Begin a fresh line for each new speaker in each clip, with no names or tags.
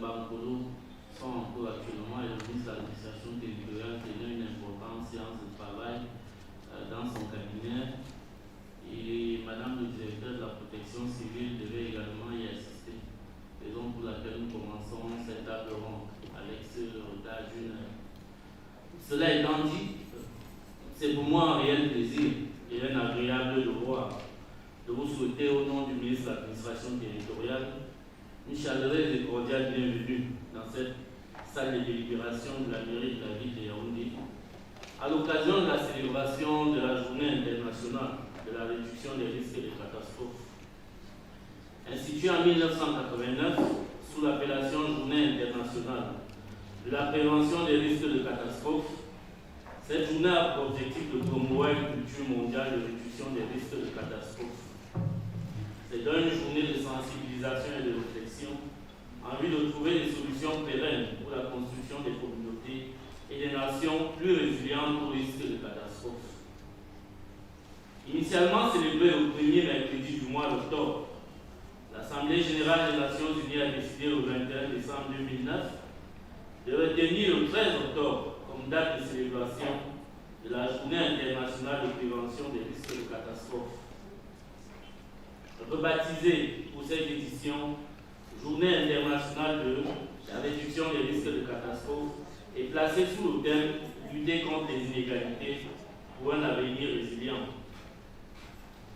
Bankolo sont en cours actuellement et le ministre de l'administration territoriale tenait une importante séance de travail dans son cabinet et Madame le directeur de la protection civile devait également y assister. Raison pour laquelle nous commençons cette table ronde avec ce retard d'une heure. Cela étant dit, c'est pour moi un réel plaisir et un agréable devoir de vous souhaiter au nom du ministre de l'administration territoriale une chaleureuse et cordiale bienvenue dans cette salle de délibération de la mairie de la ville de Yaoundé à l'occasion de la célébration de la journée internationale de la réduction des risques de catastrophes. Instituée en 1989 sous l'appellation Journée internationale de la prévention des risques de catastrophes, cette journée a pour objectif de promouvoir une culture mondiale de réduction des risques de catastrophes. C'est donc une journée de sensibilisation et de réflexion en vue de trouver des solutions pérennes pour la construction des communautés et des nations plus résilientes aux risques de catastrophes. Initialement célébrée au premier mercredi du mois d'octobre, l'Assemblée générale des Nations unies a décidé le 21 décembre 2009 de retenir le 13 octobre comme date de célébration de la Journée internationale de prévention des risques de catastrophes. Rebaptisée pour cette édition Journée internationale de la réduction des risques de catastrophes et placée sous le thème Lutter contre les inégalités pour un avenir résilient.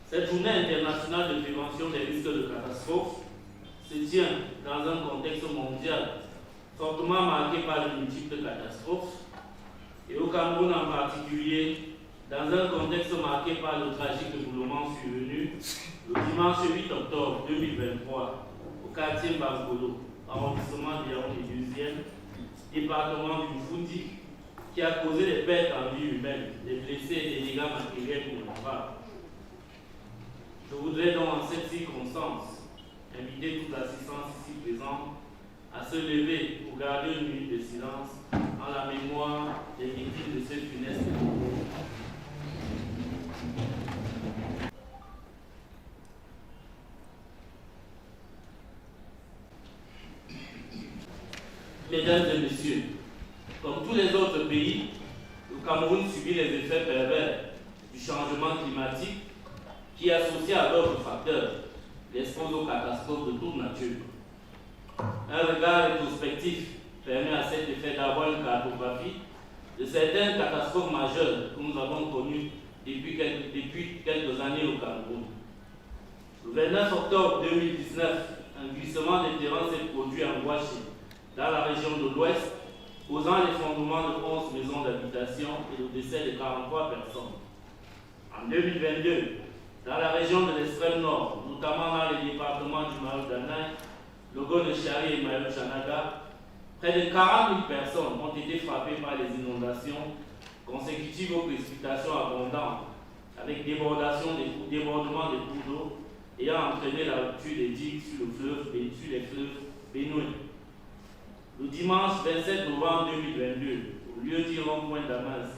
Cette Journée internationale de prévention des risques de catastrophes se tient dans un contexte mondial fortement marqué par de multiples catastrophes et au Cameroun en particulier dans un contexte marqué par le tragique éboulement survenu le dimanche 8 octobre 2023 au quartier Bankolo, arrondissement de Yaoundé 2e, département du Moufoudi, qui a causé des pertes en vie humaine, des blessés et des dégâts matériels considérables. Je voudrais donc en cette circonstance inviter toute l'assistance ici présente à se lever pour garder une minute de silence en la mémoire des victimes de ce funeste événement. Mesdames et messieurs, comme tous les autres pays, le Cameroun subit les effets pervers du changement climatique qui, associé à d'autres facteurs, l'expose aux catastrophes de toute nature. Un regard rétrospectif permet à cet effet d'avoir une cartographie de certaines catastrophes majeures que nous avons connues depuis quelques années au Cameroun. Le 29 octobre 2019, un glissement de terrain s'est produit en Ouaché, dans la région de l'Ouest, causant l'effondrement de 11 maisons d'habitation et le décès de 43 personnes. En 2022, dans la région de l'extrême nord, notamment dans les départements du Mayo-Danaï, Logo-de-Chari et Mayo-Chanaga, près de 40 000 personnes ont été frappées par les inondations consécutives aux précipitations abondantes, avec débordement des cours d'eau ayant entraîné la rupture des digues sur les fleuves Bénoué. Le dimanche 27 novembre 2022, au lieu dit rond-point d'Amas,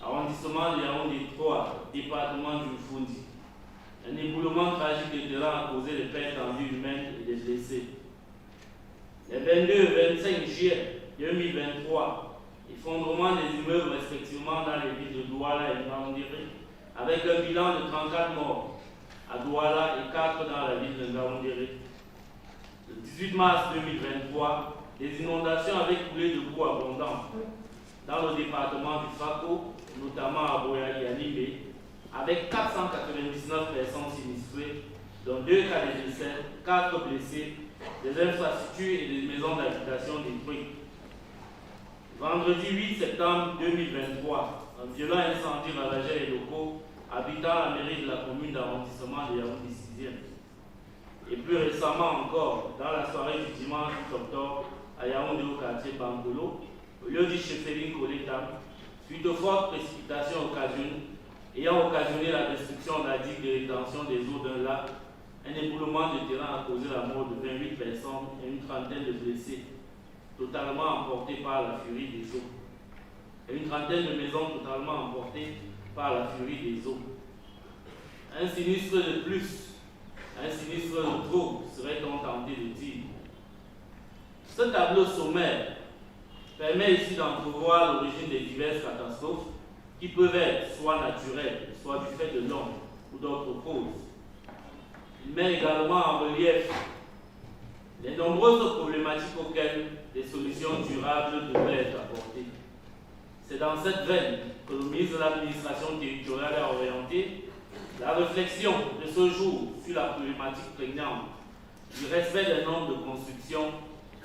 arrondissement de Yaoundé 3, département du Moufoudi, un éboulement tragique de terrain a causé des pertes en vie humaine et des blessés. Les 22 et 25 juillet 2023, effondrement des immeubles respectivement dans les villes de Douala et Ngaoundéré, avec un bilan de 34 morts à Douala et 4 dans la ville de Ngaoundéré. Le 18 mars 2023, des inondations avaient coulé de boue abondante dans le département du Fako, notamment à Boya et à Libé, avec 499 personnes sinistrées, dont 2 cas de décès, 4 blessés, des infrastructures et des maisons d'habitation détruites. Vendredi 8 septembre 2023, un violent incendie ravageait les locaux habitant la mairie de la commune d'arrondissement de Yaoundé 6e. Et plus récemment encore, dans la soirée du dimanche 8 octobre, à Yaoundé au quartier Bankolo, au lieu du Chefeline Koletam, suite aux fortes précipitations ayant occasionné la destruction de la digue de rétention des eaux d'un lac, un éboulement de terrain a causé la mort de 28 personnes et une trentaine de blessés, totalement emportés par la furie des eaux. Et une trentaine de maisons totalement emportées par la furie des eaux. Un sinistre de plus, un sinistre de trop, serait-on tenté de dire. Ce tableau sommaire permet ici d'entrevoir l'origine des diverses catastrophes qui peuvent être soit naturelles, soit du fait de l'homme ou d'autres causes. Il met également en relief les nombreuses problématiques auxquelles des solutions durables devraient être apportées. C'est dans cette veine que le ministre de l'Administration territoriale a orienté la réflexion de ce jour sur la problématique prégnante du respect des normes de construction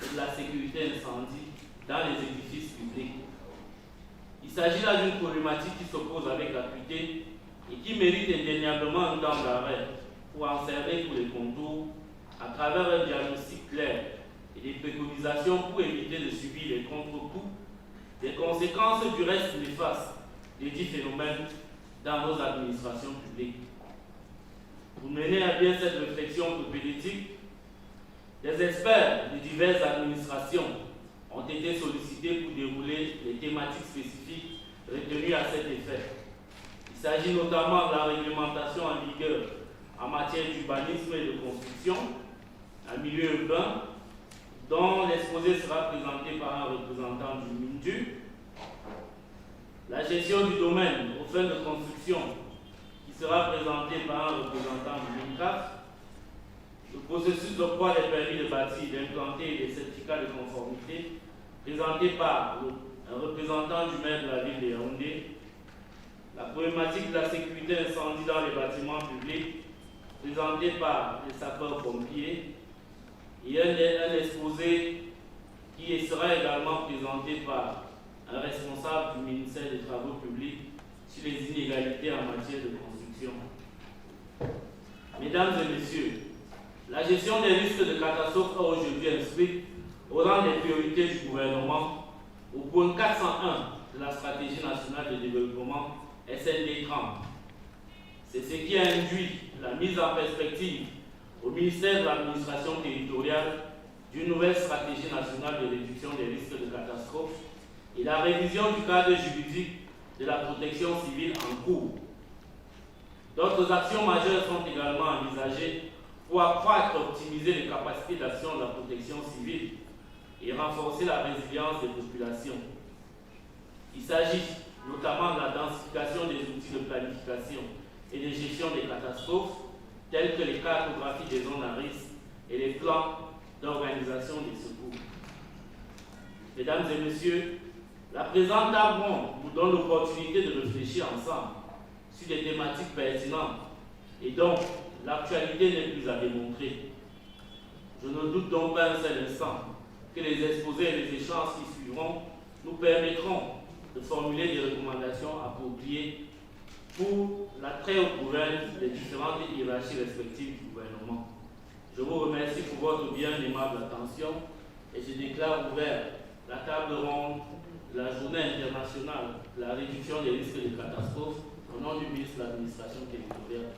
et de la sécurité incendie dans les édifices publics. Il s'agit là d'une problématique qui s'oppose avec acuité et qui mérite indéniablement un temps d'arrêt pour en servir pour les contours à travers un diagnostic clair et des préconisations pour éviter de subir les contre-coups des conséquences du reste néfaste des dits phénomènes dans nos administrations publiques. Pour mener à bien cette réflexion politique, des experts de diverses administrations ont été sollicités pour dérouler les thématiques spécifiques retenues à cet effet. Il s'agit notamment de la réglementation en vigueur en matière d'urbanisme et de construction, en milieu urbain, dont l'exposé sera présenté par un représentant du MINDU, la gestion du domaine aux fins de construction, qui sera présenté par un représentant du MINCAF, le processus d'octroi des permis de bâtir, d'implanter et des certificats de conformité, présenté par un représentant du maire de la ville de Yaoundé, la problématique de la sécurité incendie dans les bâtiments publics, présenté par les sapeurs-pompiers, et un exposé qui sera également présenté par un responsable du ministère des Travaux publics sur les inégalités en matière de construction. Mesdames et messieurs, la gestion des risques de catastrophe est aujourd'hui inscrite au rang des priorités du gouvernement au point 401 de la stratégie nationale de développement SND 30. C'est ce qui a induit la mise en perspective au ministère de l'Administration territoriale d'une nouvelle stratégie nationale de réduction des risques de catastrophe et la révision du cadre juridique de la protection civile en cours. D'autres actions majeures sont également envisagées pour accroître et optimiser les capacités d'action de la protection civile et renforcer la résilience des populations. Il s'agit notamment de la densification des outils de planification et de gestion des catastrophes, tels que les cartographies des zones à risque et les plans d'organisation des secours. Mesdames et messieurs, la présente table ronde nous donne l'opportunité de réfléchir ensemble sur des thématiques pertinentes et donc l'actualité n'est plus à démontrer. Je ne doute donc pas un seul instant que les exposés et les échanges qui suivront nous permettront de formuler des recommandations appropriées pour la très haute gouverne des différentes hiérarchies respectives du gouvernement. Je vous remercie pour votre bien aimable attention et je déclare ouvert la table ronde de la Journée internationale de la réduction des risques de catastrophes au nom du ministre de l'Administration territoriale.